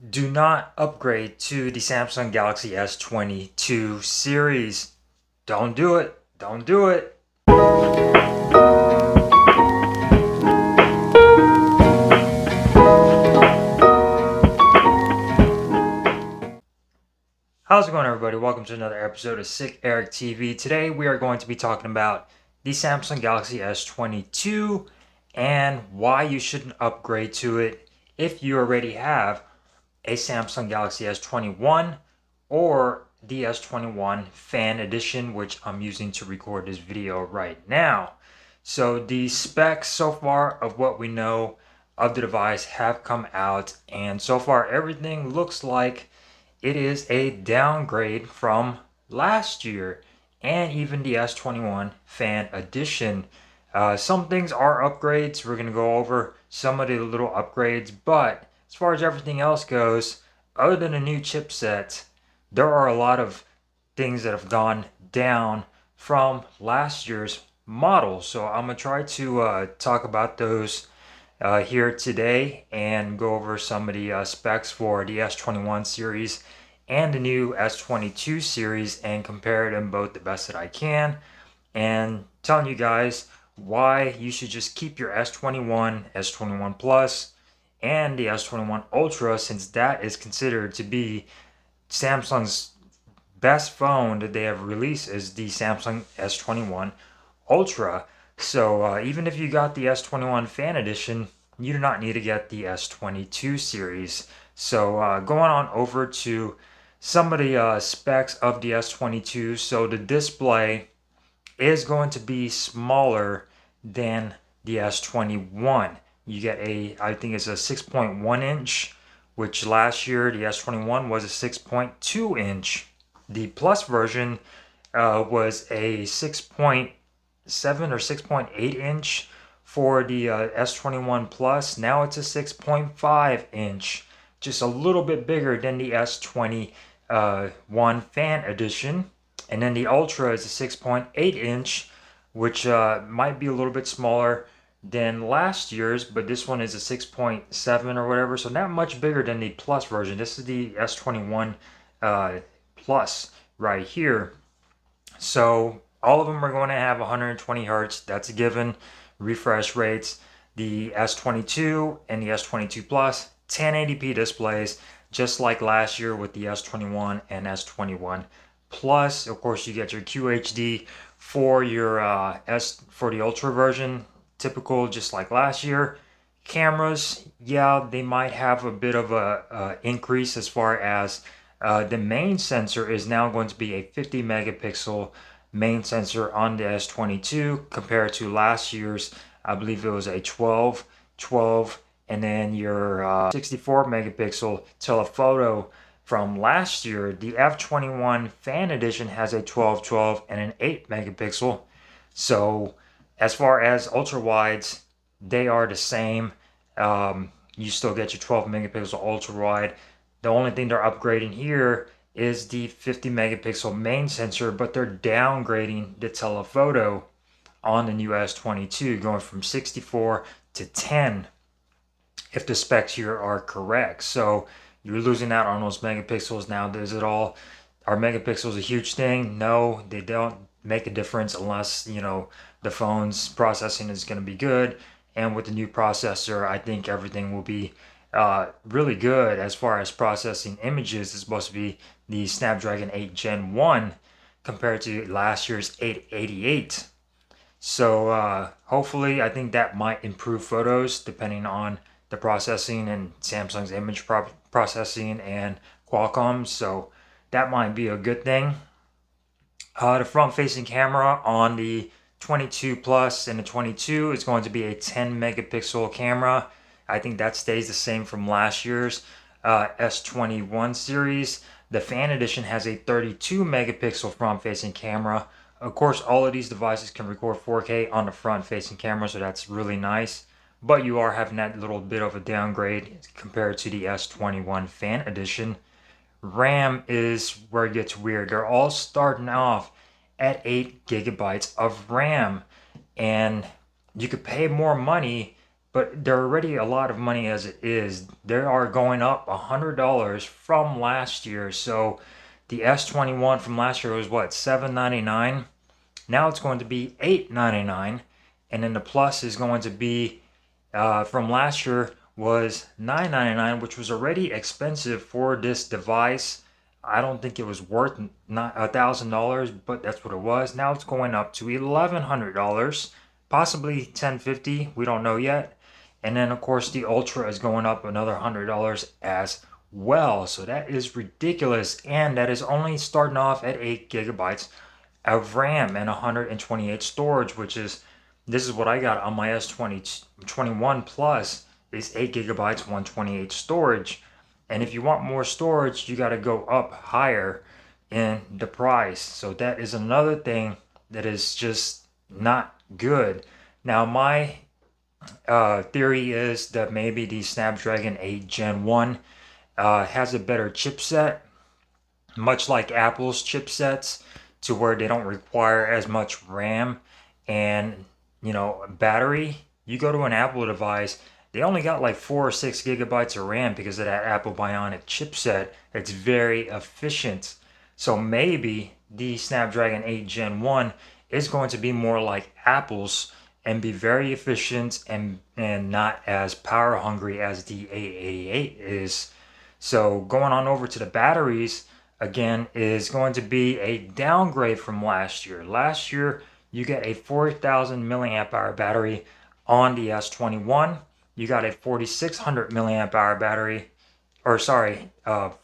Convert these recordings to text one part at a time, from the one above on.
Do not upgrade to the Samsung Galaxy S22 series. Don't do it. Don't do it. How's it going, everybody? Welcome to another episode of Sick Eric TV. Today we are going to be talking about the Samsung Galaxy S22 and why you shouldn't upgrade to it if you already have a Samsung Galaxy S21 or the S21 Fan Edition, which I'm using to record this video right now. So the specs so far of what we know of the device have come out, and so far everything looks like it is a downgrade from last year and even the S21 Fan Edition. Some things are upgrades. We're going to go over some of the little upgrades, but as far as everything else goes, other than a new chipset, there are a lot of things that have gone down from last year's model. So I'm going to try to talk about those here today and go over some of the specs for the S21 series and the new S22 series and compare them both the best that I can, and telling you guys why you should just keep your S21, S21 Plus, and the S21 Ultra, since that is considered to be Samsung's best phone that they have released is the Samsung S21 Ultra. So even if you got the S21 Fan Edition, you do not need to get the S22 series. So going on over to some of the specs of the S22. So the display is going to be smaller than the S21. You get I think it's a 6.1 inch, which last year the S21 was a 6.2 inch. The Plus version was a 6.7 or 6.8 inch for the S21 Plus. Now it's a 6.5 inch, just a little bit bigger than the S21 Fan Edition. And then the Ultra is a 6.8 inch, which might be a little bit smaller than last year's, but this one is a 6.7 or whatever, so not much bigger than the Plus version. This is the S21 Plus right here. So all of them are going to have 120 hertz. That's a given. Refresh rates. The S22 and the S22 Plus, 1080p displays, just like last year with the S21 and S21 Plus. Of course, you get your QHD for your for the Ultra version, typical, just like last year. Cameras, yeah, they might have a bit of a increase as far as the main sensor is now going to be a 50 megapixel main sensor on the S22 compared to last year's, I believe it was a 12, and then your 64 megapixel telephoto from last year. The F21 Fan Edition has a 12 and an 8 megapixel. So as far as ultra wides, they are the same. You still get your 12 megapixel ultra wide. The only thing they're upgrading here is the 50 megapixel main sensor, but they're downgrading the telephoto on the new S22, going from 64 to 10, if the specs here are correct. So you're losing out on those megapixels. Now, are megapixels a huge thing? No, they don't make a difference unless, the phone's processing is going to be good. And with the new processor, I think everything will be really good as far as processing images. It's supposed to be the Snapdragon 8 Gen 1 compared to last year's 888. So hopefully, I think that might improve photos depending on the processing and Samsung's image processing and Qualcomm. So that might be a good thing. The front-facing camera on the 22 Plus and the 22 is going to be a 10 megapixel camera. I think that stays the same from last year's S21 series. The Fan Edition has a 32 megapixel front-facing camera. Of course, all of these devices can record 4K on the front-facing camera, so that's really nice. But you are having that little bit of a downgrade compared to the S21 Fan Edition. RAM is where it gets weird. They're all starting off at 8 gigabytes of RAM. And you could pay more money, but they're already a lot of money as it is. They are going up $100 from last year. So the S21 from last year was what, $799? Now it's going to be $899, and then the Plus is going to be from last year was $999, which was already expensive for this device. I don't think it was worth not $1,000, but that's what it was. Now it's going up to $1,100, possibly $1,050. We don't know yet. And then of course the Ultra is going up another $100 as well. So that is ridiculous, and that is only starting off at 8 gigabytes of RAM and 128 storage, which is, this is what I got on my S21 Plus, is 8 gigabytes, 128 storage. And if you want more storage, you got to go up higher in the price. So that is another thing that is just not good. Now, my theory is that maybe the Snapdragon 8 Gen 1 has a better chipset, much like Apple's chipsets, to where they don't require as much RAM and, you know, battery. You go to an Apple device, they only got like 4 or 6 gigabytes of RAM because of that Apple Bionic chipset. It's very efficient. So maybe the Snapdragon 8 Gen 1 is going to be more like Apple's and be very efficient and not as power hungry as the 888 is. So going on over to the batteries, again, is going to be a downgrade from last year. Last year, you get a 4,000 milliamp hour battery on the S21. You got a 4,600 milliamp hour battery, or sorry,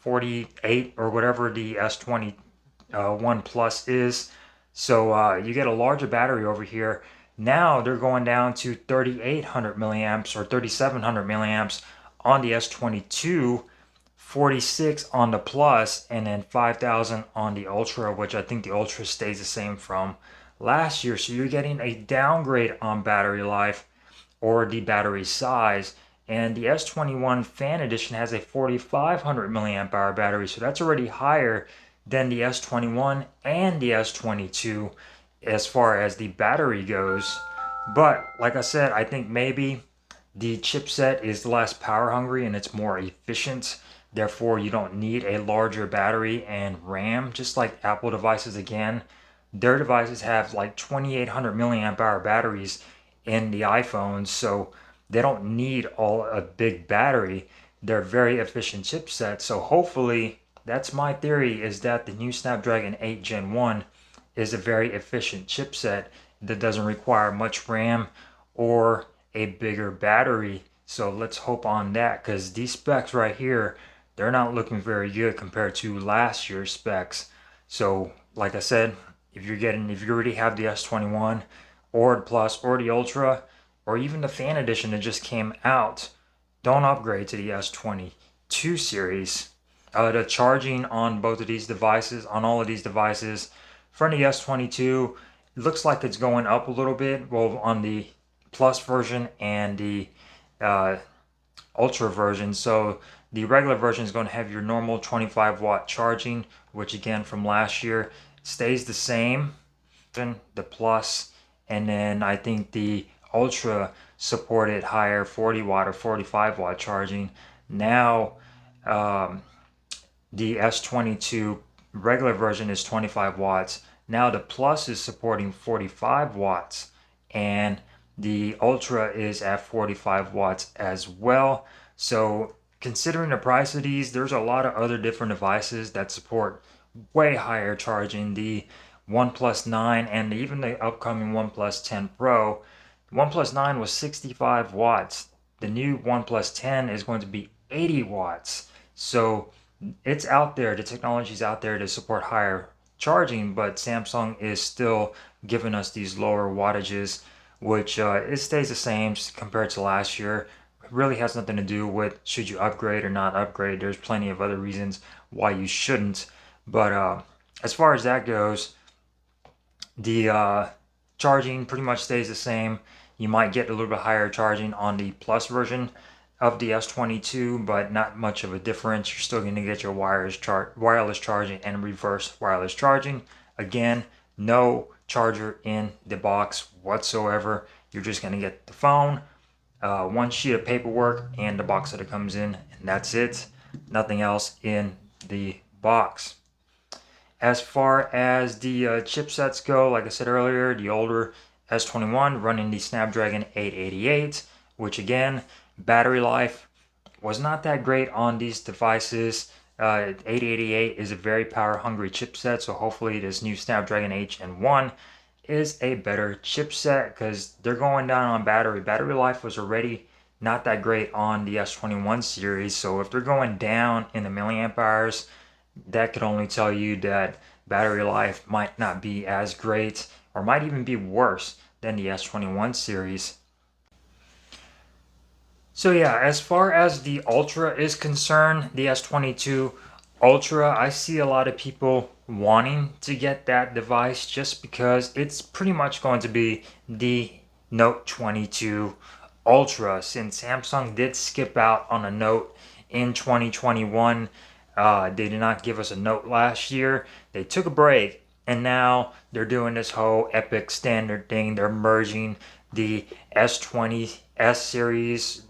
48 or whatever the S21 Plus is. So you get a larger battery over here. Now they're going down to 3,800 milliamps or 3,700 milliamps on the S22. 46 on the Plus, and then 5,000 on the Ultra, which I think the Ultra stays the same from last year. So you're getting a downgrade on battery life or the battery size. And the S21 Fan Edition has a 4,500 milliamp hour battery, so that's already higher than the S21 and the S22 as far as the battery goes. But like I said, I think maybe the chipset is less power hungry and it's more efficient. Therefore, you don't need a larger battery and RAM, just like Apple devices again. Their devices have like 2,800 milliamp hour batteries in the iPhones, so they don't need a big battery. They're very efficient chipsets. So hopefully, that's my theory, is that the new Snapdragon 8 Gen 1 is a very efficient chipset that doesn't require much RAM or a bigger battery. So let's hope on that, because these specs right here, they're not looking very good compared to last year's specs. So like I said, if you already have the S21 or the Plus or the Ultra or even the Fan Edition that just came out, don't upgrade to the S22 series. The charging on both of these devices, on all of these devices, for the S22, it looks like it's going up a little bit, well, on the Plus version and the Ultra version. So the regular version is going to have your normal 25 watt charging, which again from last year stays the same. The Plus, and then I think the Ultra supported higher 40 watt or 45 watt charging. Now the S22 regular version is 25 watts. Now the Plus is supporting 45 watts, and the Ultra is at 45 watts as well. So considering the price of these, there's a lot of other different devices that support way higher charging. The OnePlus 9 and even the upcoming OnePlus 10 Pro. OnePlus 9 was 65 watts. The new OnePlus 10 is going to be 80 watts. So it's out there, the technology is out there to support higher charging, but Samsung is still giving us these lower wattages, which it stays the same compared to last year. It really has nothing to do with should you upgrade or not upgrade. There's plenty of other reasons why you shouldn't. But as far as that goes, the charging pretty much stays the same. You might get a little bit higher charging on the Plus version of the S22, but not much of a difference. You're still going to get your wireless charging and reverse wireless charging. Again, no charger in the box whatsoever. You're just going to get the phone, one sheet of paperwork and the box that it comes in, and that's it. Nothing else in the box. As far as the chipsets go, like I said earlier, the older S21 running the Snapdragon 888, which again, battery life was not that great on these devices. 888 is a very power hungry chipset, so hopefully this new Snapdragon 8 Gen 1 is a better chipset, because they're going down on battery. Battery life was already not that great on the S21 series, so if they're going down in the milliamp hours, that could only tell you that battery life might not be as great, or might even be worse than the S21 series. So yeah, as far as the Ultra is concerned, the S22 Ultra, I see a lot of people wanting to get that device just because it's pretty much going to be the Note 22 Ultra, since Samsung did skip out on a Note in 2021. They did not give us a Note last year. They took a break, and now they're doing this whole epic standard thing. They're merging the S20s series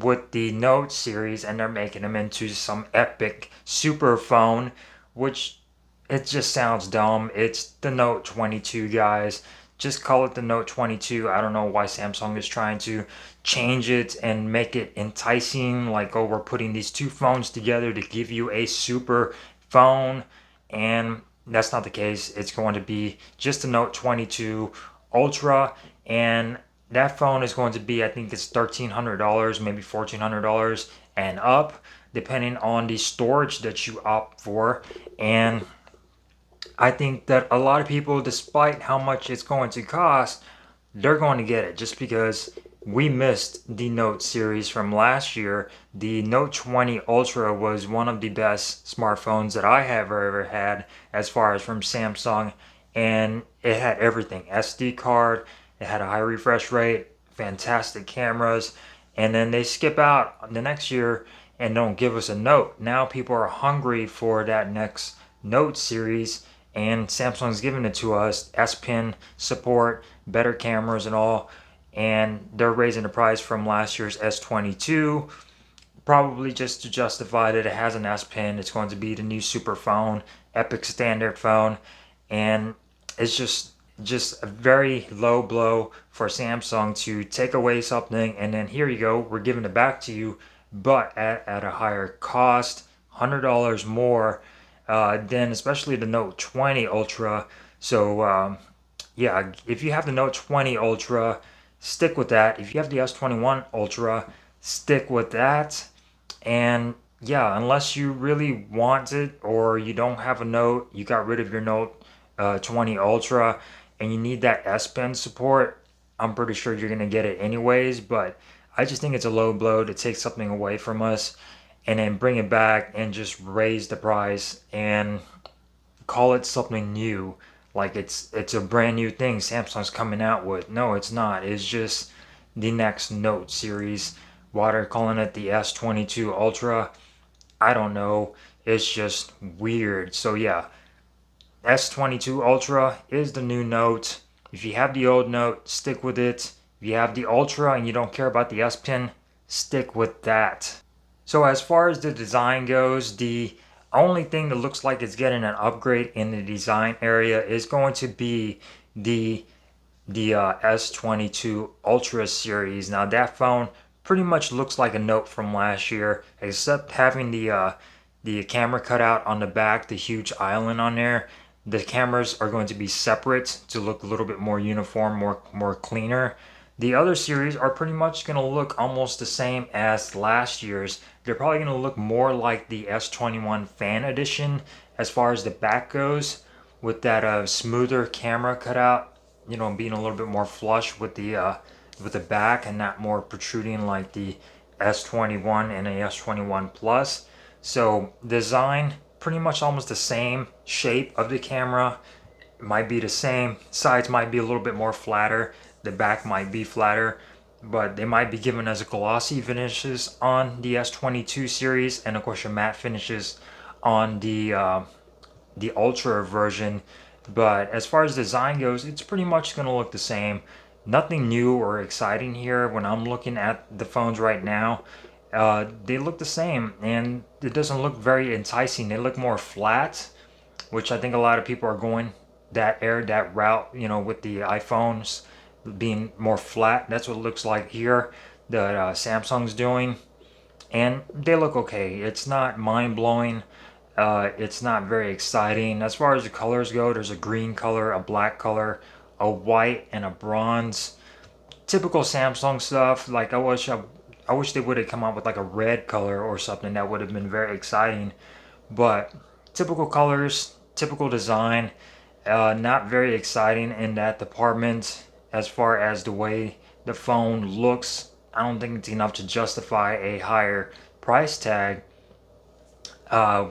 with the Note series, and they're making them into some epic super phone, which it just sounds dumb. It's the Note 22, guys. Just call it the Note 22. I don't know why Samsung is trying to change it and make it enticing, like, oh, we're putting these two phones together to give you a super phone, and that's not the case. It's going to be just the Note 22 Ultra, and that phone is going to be, I think it's $1,300, maybe $1,400 and up, depending on the storage that you opt for. And I think that a lot of people, despite how much it's going to cost, they're going to get it just because we missed the Note series from last year. The Note 20 Ultra was one of the best smartphones that I have ever had, as far as from Samsung, and it had everything. SD card, it had a high refresh rate, fantastic cameras, and then they skip out the next year and don't give us a Note. Now people are hungry for that next Note series, and Samsung's giving it to us. S Pen support, better cameras and all, and they're raising the price from last year's S22, probably just to justify that it has an S Pen. It's going to be the new super phone, epic standard phone, and it's just a very low blow for Samsung to take away something, and then here you go, we're giving it back to you, but at a higher cost, $100 more than especially the Note 20 Ultra. So yeah, if you have the Note 20 Ultra, stick with that. If you have the S21 Ultra, stick with that. And yeah, unless you really want it, or you don't have a Note, you got rid of your Note 20 Ultra, and you need that S Pen support, I'm pretty sure you're going to get it anyways. But I just think it's a low blow to take something away from us and then bring it back and just raise the price and call it something new, like it's a brand new thing Samsung's coming out with. No, it's not. It's just the next Note series. Why they're calling it the S22 Ultra, I don't know. It's just weird. So yeah, S22 Ultra is the new Note. If you have the old Note, stick with it. If you have the Ultra and you don't care about the S Pen, stick with that. So as far as the design goes, the only thing that looks like it's getting an upgrade in the design area is going to be the S22 Ultra series. Now that phone pretty much looks like a Note from last year, except having the camera cutout on the back, the huge island on there. The cameras are going to be separate to look a little bit more uniform, more cleaner. The other series are pretty much going to look almost the same as last year's. They're probably going to look more like the S21 Fan Edition as far as the back goes, with that smoother camera cutout, you know, being a little bit more flush with the back and not more protruding like the S21 and the S21 Plus. So design pretty much almost the same. Shape of the camera might be the same. Sides might be a little bit more flatter. The back might be flatter, but they might be giving us glossy finishes on the S22 series, and of course your matte finishes on the Ultra version. But as far as design goes, it's pretty much going to look the same. nothing new or exciting here. When I'm looking at the phones right now, they look the same, and it doesn't look very enticing. They look more flat, which I think a lot of people are going that route, with the iPhones being more flat. That's what it looks like here that Samsung's doing, and they look okay. It's not mind-blowing. It's not very exciting. As far as the colors go, there's a green color, a black color, a white, and a bronze. Typical Samsung stuff. Like I wish they would have come out with like a red color or something. That would have been very exciting. But typical colors, typical design. Not very exciting in that department as far as the way the phone looks. I don't think it's enough to justify a higher price tag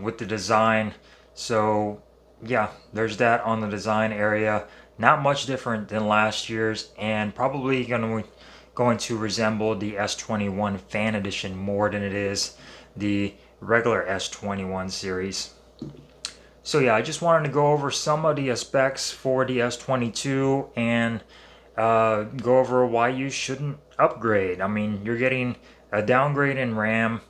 with the design. So yeah, there's that on the design area. Not much different than last year's, and probably going to resemble the S21 Fan Edition more than it is the regular S21 series. So yeah, I just wanted to go over some of the specs for the S22 and go over why you shouldn't upgrade. I mean, you're getting a downgrade in RAM,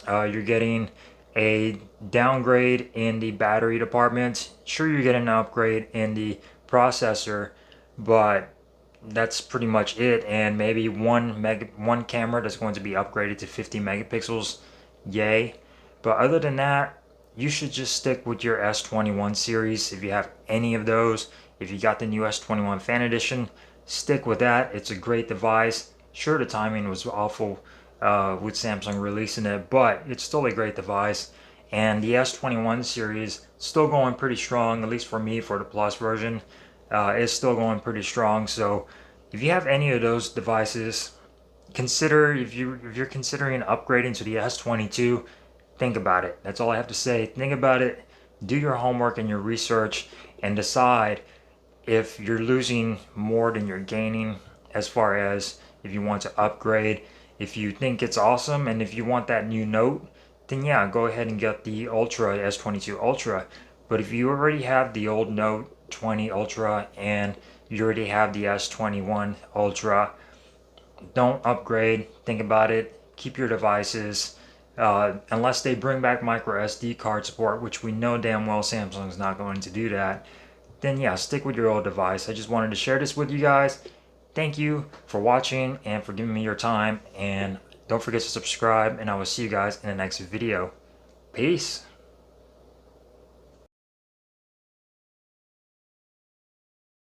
you're getting a downgrade in the battery department. Sure, you're getting an upgrade in the processor, but that's pretty much it. And maybe one camera that's going to be upgraded to 50 megapixels. Yay. But other than that, you should just stick with your S21 series. If you have any of those, if you got the new S21 Fan Edition, stick with that. It's a great device. Sure, the timing was awful with Samsung releasing it, but it's still a great device. And the S21 series still going pretty strong, at least for me, for the Plus version. It's still going pretty strong. So if you have any of those devices, consider, if you're considering upgrading to the S22, think about it. That's all I have to say. Think about it, do your homework and your research, and decide if you're losing more than you're gaining as far as if you want to upgrade. If you think it's awesome and if you want that new Note, then yeah, go ahead and get the Ultra, S22 Ultra. But if you already have the old Note 20 Ultra and you already have the S21 Ultra, don't upgrade. Think about it. Keep your devices. Unless they bring back micro SD card support, which we know damn well Samsung's not going to do that, then yeah, stick with your old device. I just wanted to share this with you guys. Thank you for watching and for giving me your time, and don't forget to subscribe, and I will see you guys in the next video. Peace.